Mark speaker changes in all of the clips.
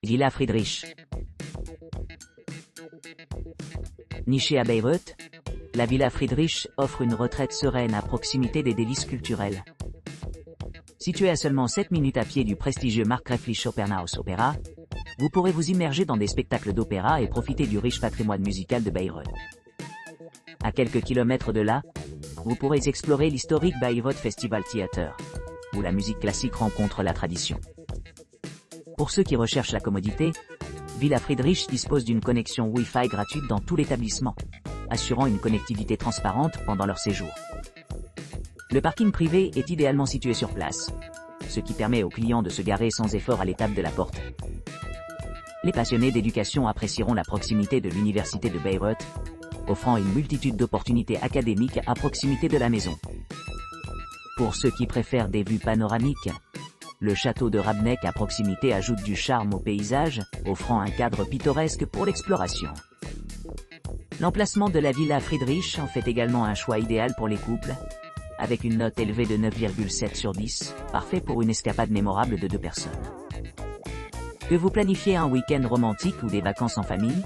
Speaker 1: Villa Friedrich. Nichée à Bayreuth, la Villa Friedrich offre une retraite sereine à proximité des délices culturelles. Située à seulement 7 minutes à pied du prestigieux Markgräflich Opernhaus Opera, vous pourrez vous immerger dans des spectacles d'opéra et profiter du riche patrimoine musical de Bayreuth. À quelques kilomètres de là, vous pourrez explorer l'historique Bayreuth Festival Theater, où la musique classique rencontre la tradition. Pour ceux qui recherchent la commodité, Villa Friedrich dispose d'une connexion Wi-Fi gratuite dans tout l'établissement, assurant une connectivité transparente pendant leur séjour. Le parking privé est idéalement situé sur place, ce qui permet aux clients de se garer sans effort à l'étape de la porte. Les passionnés d'éducation apprécieront la proximité de l'université de Bayreuth, offrant une multitude d'opportunités académiques à proximité de la maison. Pour ceux qui préfèrent des vues panoramiques, le château de Rabneck à proximité ajoute du charme au paysage, offrant un cadre pittoresque pour l'exploration. L'emplacement de la Villa Friedrich en fait également un choix idéal pour les couples, avec une note élevée de 9,7 sur 10, parfait pour une escapade mémorable de 2 personnes. Que vous planifiez un week-end romantique ou des vacances en famille,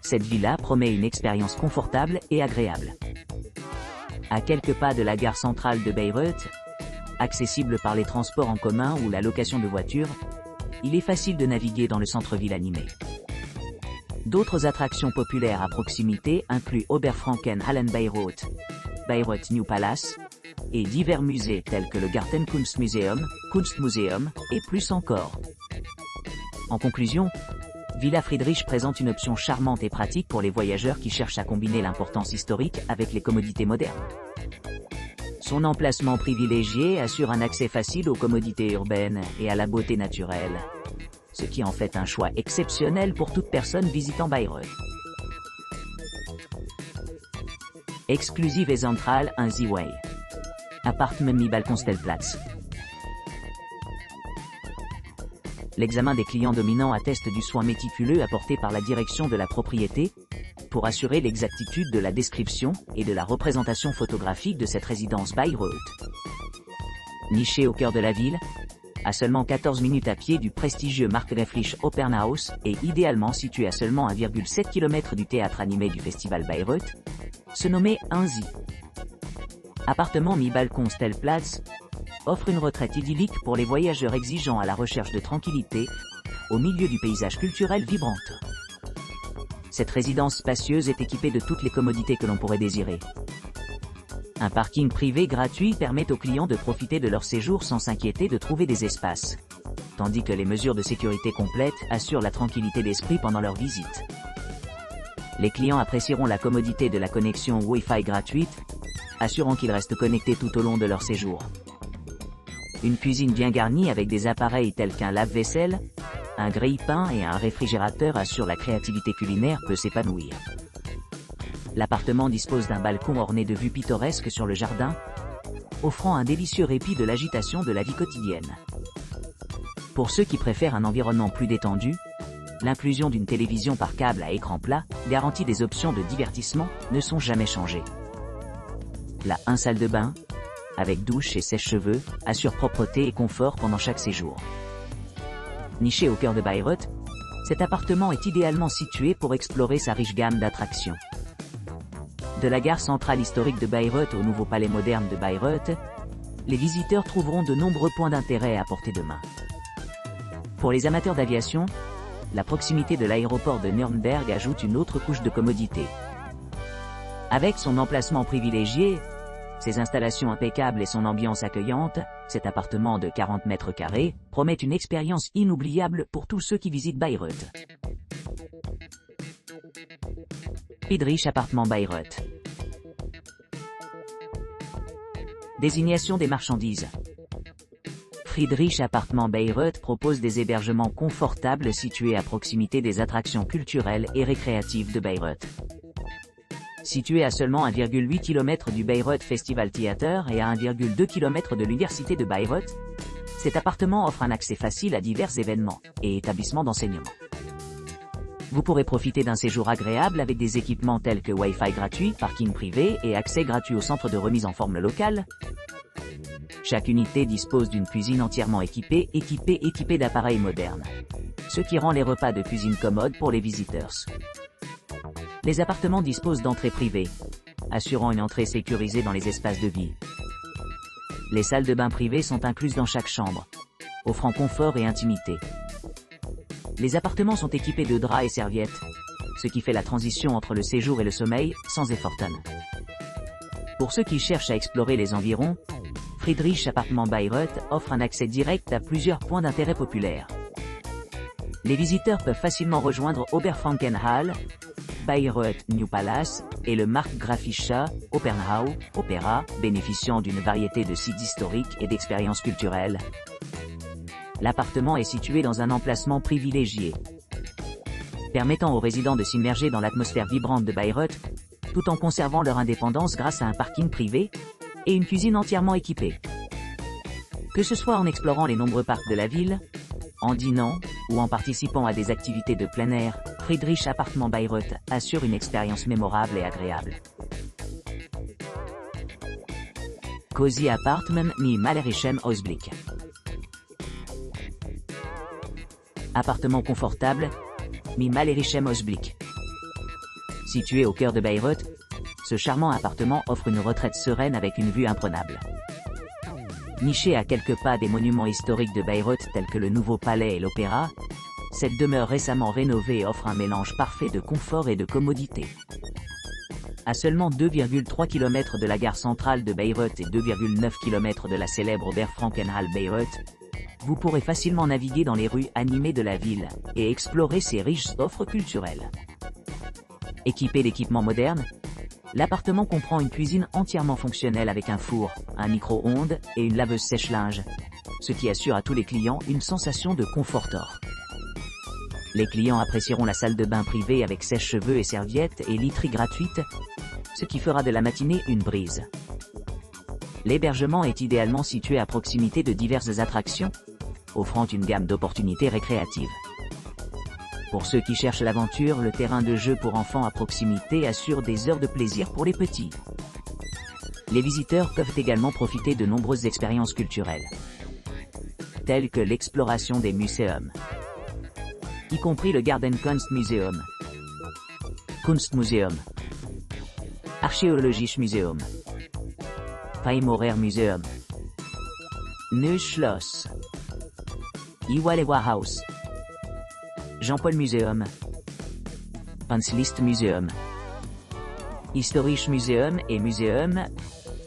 Speaker 1: cette villa promet une expérience confortable et agréable. À quelques pas de la gare centrale de Bayreuth, accessible par les transports en commun ou la location de voitures, il est facile de naviguer dans le centre-ville animé. D'autres attractions populaires à proximité incluent Oberfranken Hallen Bayreuth, Bayreuth New Palace, et divers musées tels que le Gartenkunstmuseum, Kunstmuseum, et plus encore. En conclusion, Villa Friedrich présente une option charmante et pratique pour les voyageurs qui cherchent à combiner l'importance historique avec les commodités modernes. Son emplacement privilégié assure un accès facile aux commodités urbaines et à la beauté naturelle, ce qui en fait un choix exceptionnel pour toute personne visitant Bayreuth. Exclusive et centrale, un Z-Way. Appartement mi Balkonstellplatz. L'examen des clients dominants atteste du soin méticuleux apporté par la direction de la propriété, pour assurer l'exactitude de la description et de la représentation photographique de cette résidence Bayreuth. Nichée au cœur de la ville, à seulement 14 minutes à pied du prestigieux Markgräflich Opernhaus et idéalement situé à seulement 1,7 km du théâtre animé du festival Bayreuth, se nommait Unzi. Appartement mi Balkonstellplatz offre une retraite idyllique pour les voyageurs exigeants à la recherche de tranquillité, au milieu du paysage culturel vibrant. Cette résidence spacieuse est équipée de toutes les commodités que l'on pourrait désirer. Un parking privé gratuit permet aux clients de profiter de leur séjour sans s'inquiéter de trouver des espaces, tandis que les mesures de sécurité complètes assurent la tranquillité d'esprit pendant leur visite. Les clients apprécieront la commodité de la connexion Wi-Fi gratuite, assurant qu'ils restent connectés tout au long de leur séjour. Une cuisine bien garnie avec des appareils tels qu'un lave-vaisselle, un grille-pain et un réfrigérateur assurent la créativité culinaire peut s'épanouir. L'appartement dispose d'un balcon orné de vues pittoresques sur le jardin, offrant un délicieux répit de l'agitation de la vie quotidienne. Pour ceux qui préfèrent un environnement plus détendu, l'inclusion d'une télévision par câble à écran plat garantit des options de divertissement ne sont jamais changées. Une salle de bain, avec douche et sèche-cheveux, assure propreté et confort pendant chaque séjour. Niché au cœur de Bayreuth, cet appartement est idéalement situé pour explorer sa riche gamme d'attractions. De la gare centrale historique de Bayreuth au nouveau palais moderne de Bayreuth, les visiteurs trouveront de nombreux points d'intérêt à portée de main. Pour les amateurs d'aviation, la proximité de l'aéroport de Nürnberg ajoute une autre couche de commodité. Avec son emplacement privilégié, ses installations impeccables et son ambiance accueillante, cet appartement de 40 mètres carrés promet une expérience inoubliable pour tous ceux qui visitent Bayreuth. Friedrich Appartement Bayreuth. Désignation des marchandises. Friedrich Appartement Bayreuth propose des hébergements confortables situés à proximité des attractions culturelles et récréatives de Bayreuth. Situé à seulement 1,8 km du Bayreuth Festival Theater et à 1,2 km de l'université de Bayreuth, cet appartement offre un accès facile à divers événements et établissements d'enseignement. Vous pourrez profiter d'un séjour agréable avec des équipements tels que Wi-Fi gratuit, parking privé et accès gratuit au centre de remise en forme local. Chaque unité dispose d'une cuisine entièrement équipée d'appareils modernes. ce qui rend les repas de cuisine commodes pour les visiteurs. Les appartements disposent d'entrées privées, assurant une entrée sécurisée dans les espaces de vie. Les salles de bain privées sont incluses dans chaque chambre, offrant confort et intimité. Les appartements sont équipés de draps et serviettes, ce qui fait la transition entre le séjour et le sommeil sans effort. Pour ceux qui cherchent à explorer les environs, Friedrich Apartment Bayreuth offre un accès direct à plusieurs points d'intérêt populaires. Les visiteurs peuvent facilement rejoindre Oberfrankenhall, Bayreuth New Palace et le Markgrafischer Opera, bénéficiant d'une variété de sites historiques et d'expériences culturelles. L'appartement est situé dans un emplacement privilégié, permettant aux résidents de s'immerger dans l'atmosphère vibrante de Bayreuth, tout en conservant leur indépendance grâce à un parking privé et une cuisine entièrement équipée. Que ce soit en explorant les nombreux parcs de la ville, en dînant ou en participant à des activités de plein air, Friedrich Apartment Bayreuth assure une expérience mémorable et agréable. Cozy Apartment mit malerischem Ausblick. Appartement confortable, mit malerischem Ausblick. Situé au cœur de Bayreuth, ce charmant appartement offre une retraite sereine avec une vue imprenable. Niché à quelques pas des monuments historiques de Bayreuth tels que le nouveau palais et l'opéra, cette demeure récemment rénovée offre un mélange parfait de confort et de commodité. À seulement 2,3 km de la gare centrale de Bayreuth et 2,9 km de la célèbre Oberfrankenhall Bayreuth, vous pourrez facilement naviguer dans les rues animées de la ville et explorer ses riches offres culturelles. Équipé d'équipements modernes, l'appartement comprend une cuisine entièrement fonctionnelle avec un four, un micro-ondes et une laveuse sèche-linge, ce qui assure à tous les clients une sensation de confort. Les clients apprécieront la salle de bain privée avec sèche-cheveux et serviettes et literie gratuite, ce qui fera de la matinée une brise. L'hébergement est idéalement situé à proximité de diverses attractions, offrant une gamme d'opportunités récréatives. Pour ceux qui cherchent l'aventure, le terrain de jeu pour enfants à proximité assure des heures de plaisir pour les petits. Les visiteurs peuvent également profiter de nombreuses expériences culturelles, telles que l'exploration des muséums, y compris le Gartenkunstmuseum, Kunstmuseum, Archäologisches Museum, Weimarer Museum, Neues Schloss, Iwalewa House, Jean-Paul Museum, Panslist Museum, Historisch Museum et Museum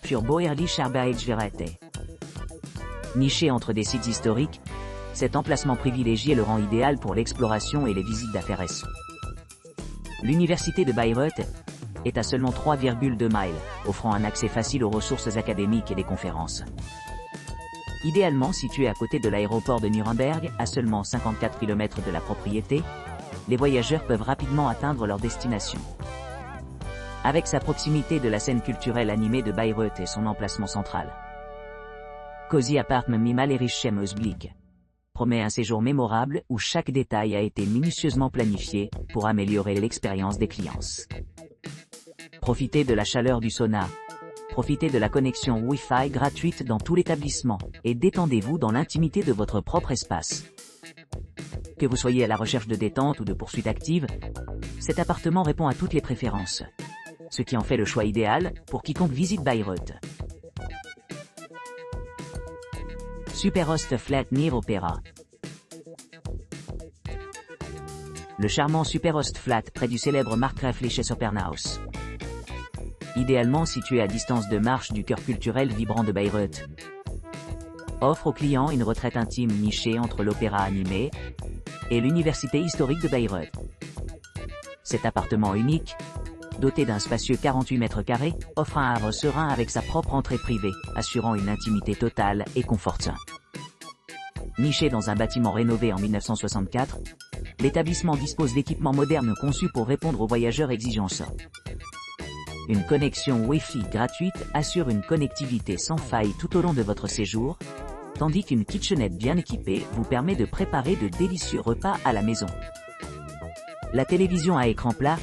Speaker 1: für Bäuerliche Arbeitsgeräte. Niché entre des sites historiques, cet emplacement privilégié le rend idéal pour l'exploration et les visites d'affaires. L'université de Bayreuth est à seulement 3,2 miles, offrant un accès facile aux ressources académiques et des conférences. Idéalement situé à côté de l'aéroport de Nuremberg, à seulement 54 km de la propriété, les voyageurs peuvent rapidement atteindre leur destination. Avec sa proximité de la scène culturelle animée de Bayreuth et son emplacement central, Cozy Apartment mit malerischem Ausblick promet un séjour mémorable où chaque détail a été minutieusement planifié pour améliorer l'expérience des clients. Profitez de la chaleur du sauna, profitez de la connexion Wi-Fi gratuite dans tout l'établissement et détendez-vous dans l'intimité de votre propre espace. Que vous soyez à la recherche de détente ou de poursuite active, cet appartement répond à toutes les préférences, ce qui en fait le choix idéal pour quiconque visite Bayreuth. Superost Flat near Opera. Le charmant Superost Flat près du célèbre Markgrafisches Opernhaus. Idéalement situé à distance de marche du cœur culturel vibrant de Bayreuth, offre aux clients une retraite intime nichée entre l'opéra animé et l'université historique de Bayreuth. Cet appartement unique, doté d'un spacieux 48 mètres carrés, offre un havre serein avec sa propre entrée privée, assurant une intimité totale et confortable. Niché dans un bâtiment rénové en 1964, l'établissement dispose d'équipements modernes conçus pour répondre aux voyageurs exigeants. Une connexion Wi-Fi gratuite assure une connectivité sans faille tout au long de votre séjour, tandis qu'une kitchenette bien équipée vous permet de préparer de délicieux repas à la maison. La télévision à écran plat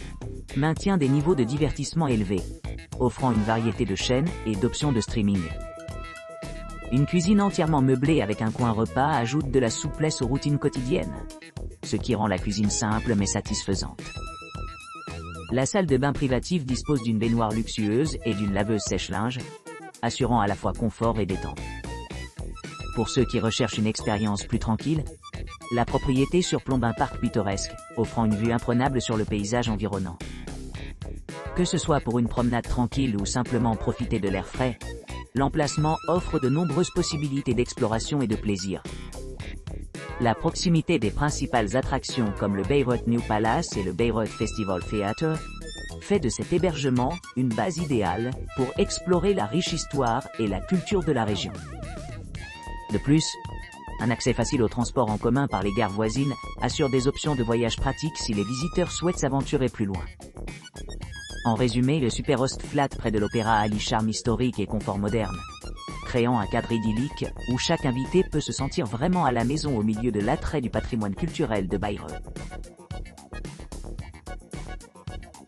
Speaker 1: maintient des niveaux de divertissement élevés, offrant une variété de chaînes et d'options de streaming. Une cuisine entièrement meublée avec un coin repas ajoute de la souplesse aux routines quotidiennes. ce qui rend la cuisine simple mais satisfaisante. La salle de bain privative dispose d'une baignoire luxueuse et d'une laveuse sèche-linge, assurant à la fois confort et détente. Pour ceux qui recherchent une expérience plus tranquille, la propriété surplombe un parc pittoresque, offrant une vue imprenable sur le paysage environnant. Que ce soit pour une promenade tranquille ou simplement profiter de l'air frais, l'emplacement offre de nombreuses possibilités d'exploration et de plaisir. La proximité des principales attractions comme le Bayreuth New Palace et le Bayreuth Festival Theatre fait de cet hébergement une base idéale pour explorer la riche histoire et la culture de la région. De plus, un accès facile au transport en commun par les gares voisines assure des options de voyage pratiques si les visiteurs souhaitent s'aventurer plus loin. En résumé, le Super Ostflat près de l'Opéra allie charme historique et confort moderne, créant un cadre idyllique où chaque invité peut se sentir vraiment à la maison au milieu de l'attrait du patrimoine culturel de Bayreuth.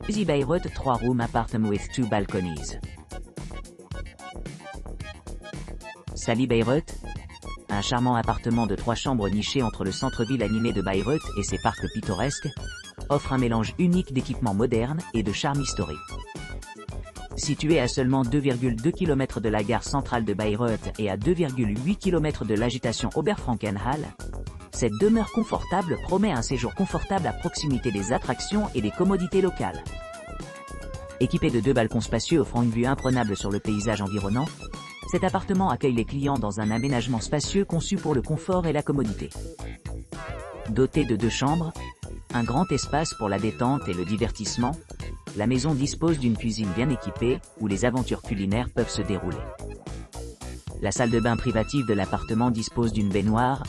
Speaker 1: Easy Bayreuth 3-room apartment with 2 balconies. Sally Bayreuth, un charmant appartement de 3 chambres niché entre le centre-ville animé de Bayreuth et ses parcs pittoresques, offre un mélange unique d'équipements modernes et de charme historique. Situé à seulement 2,2 km de la gare centrale de Bayreuth et à 2,8 km de l'agitation Oberfrankenhalle, cette demeure confortable promet un séjour confortable à proximité des attractions et des commodités locales. Équipé de 2 balcons spacieux offrant une vue imprenable sur le paysage environnant, cet appartement accueille les clients dans un aménagement spacieux conçu pour le confort et la commodité. Doté de 2 chambres, un grand espace pour la détente et le divertissement, la maison dispose d'une cuisine bien équipée où les aventures culinaires peuvent se dérouler. La salle de bain privative de l'appartement dispose d'une baignoire,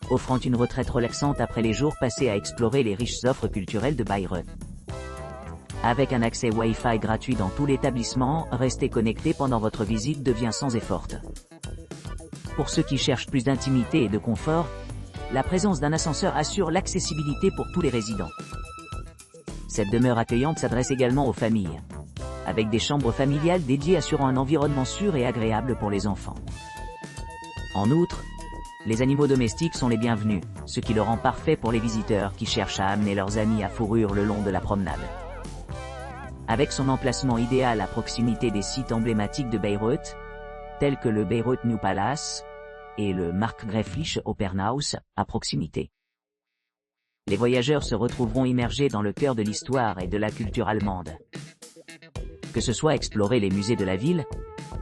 Speaker 1: offrant une retraite relaxante après les jours passés à explorer les riches offres culturelles de Bayreuth. Avec un accès Wi-Fi gratuit dans tout l'établissement, rester connecté pendant votre visite devient sans effort. Pour ceux qui cherchent plus d'intimité et de confort, la présence d'un ascenseur assure l'accessibilité pour tous les résidents. Cette demeure accueillante s'adresse également aux familles, avec des chambres familiales dédiées assurant un environnement sûr et agréable pour les enfants. En outre, les animaux domestiques sont les bienvenus, ce qui le rend parfait pour les visiteurs qui cherchent à amener leurs amis à fourrure le long de la promenade. Avec son emplacement idéal à proximité des sites emblématiques de Bayreuth, tels que le Bayreuth New Palace et le Markgräfliche Opernhaus à proximité, les voyageurs se retrouveront immergés dans le cœur de l'histoire et de la culture allemande. Que ce soit explorer les musées de la ville,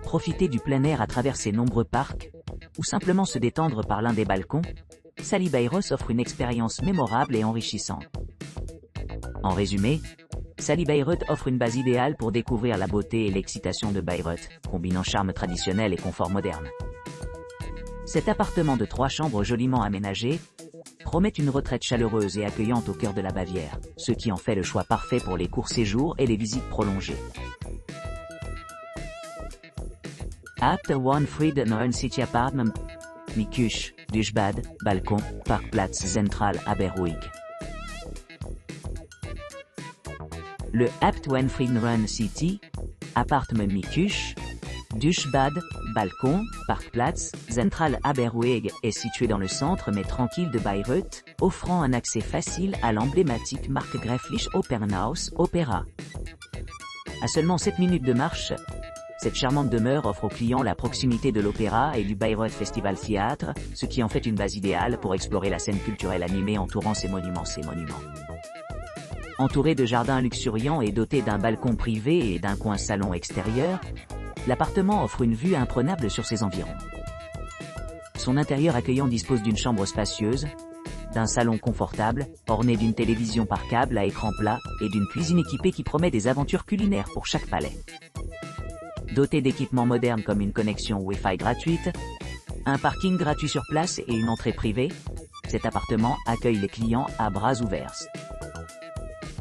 Speaker 1: profiter du plein air à travers ses nombreux parcs, ou simplement se détendre par l'un des balcons, Sally Bayreuth offre une expérience mémorable et enrichissante. En résumé, Sally Bayreuth offre une base idéale pour découvrir la beauté et l'excitation de Bayreuth, combinant charme traditionnel et confort moderne. Cet appartement de 3 chambres joliment aménagé promet une retraite chaleureuse et accueillante au cœur de la Bavière, ce qui en fait le choix parfait pour les courts séjours et les visites prolongées. Abt 1 Frieden City Apartment, Miküche, Duschbad, Balkon, Parkplatz Zentral Aberruig. Le Abt 1 Frieden City, Appartement Miküche, Duschbad, Balkon, Parkplatz, Zentral Aberruig est situé dans le centre mais tranquille de Bayreuth, offrant un accès facile à l'emblématique Markgräfliche Opernhaus Opéra. À seulement 7 minutes de marche, cette charmante demeure offre aux clients la proximité de l'opéra et du Bayreuth Festival Theatre, ce qui en fait une base idéale pour explorer la scène culturelle animée entourant ces monuments. Entouré de jardins luxuriants et doté d'un balcon privé et d'un coin salon extérieur, l'appartement offre une vue imprenable sur ses environs. Son intérieur accueillant dispose d'une chambre spacieuse, d'un salon confortable, orné d'une télévision par câble à écran plat et d'une cuisine équipée qui promet des aventures culinaires pour chaque palais. Doté d'équipements modernes comme une connexion Wi-Fi gratuite, un parking gratuit sur place et une entrée privée, cet appartement accueille les clients à bras ouverts.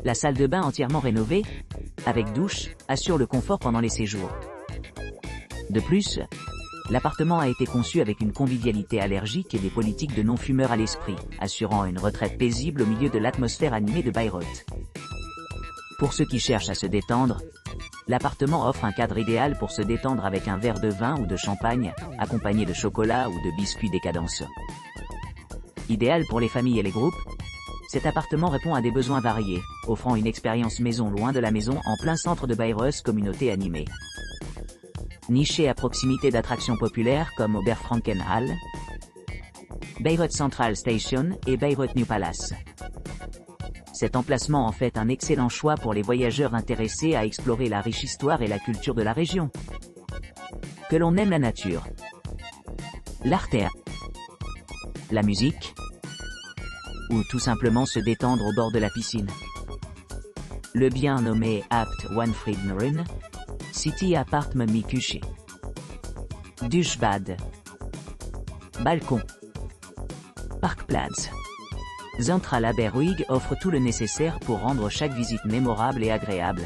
Speaker 1: La salle de bain entièrement rénovée, avec douche, assure le confort pendant les séjours. De plus, l'appartement a été conçu avec une convivialité allergique et des politiques de non-fumeurs à l'esprit, assurant une retraite paisible au milieu de l'atmosphère animée de Bayreuth. Pour ceux qui cherchent à se détendre, l'appartement offre un cadre idéal pour se détendre avec un verre de vin ou de champagne, accompagné de chocolat ou de biscuits décadence. Idéal pour les familles et les groupes, Cet appartement répond à des besoins variés, offrant une expérience maison loin de la maison en plein centre de Bayreuth, communauté animée. Niché à proximité d'attractions populaires comme Oberfrankenhall, Bayreuth Central Station et Bayreuth New Palace. Cet emplacement en fait un excellent choix pour les voyageurs intéressés à explorer la riche histoire et la culture de la région. Que l'on aime la nature, l'art, la musique, ou tout simplement se détendre au bord de la piscine. Le bien nommé Abt Wanfriednerin, City Apartment Küche. Duschbad. Balcon. Parkplatz. Zentrale Aberruig offre tout le nécessaire pour rendre chaque visite mémorable et agréable.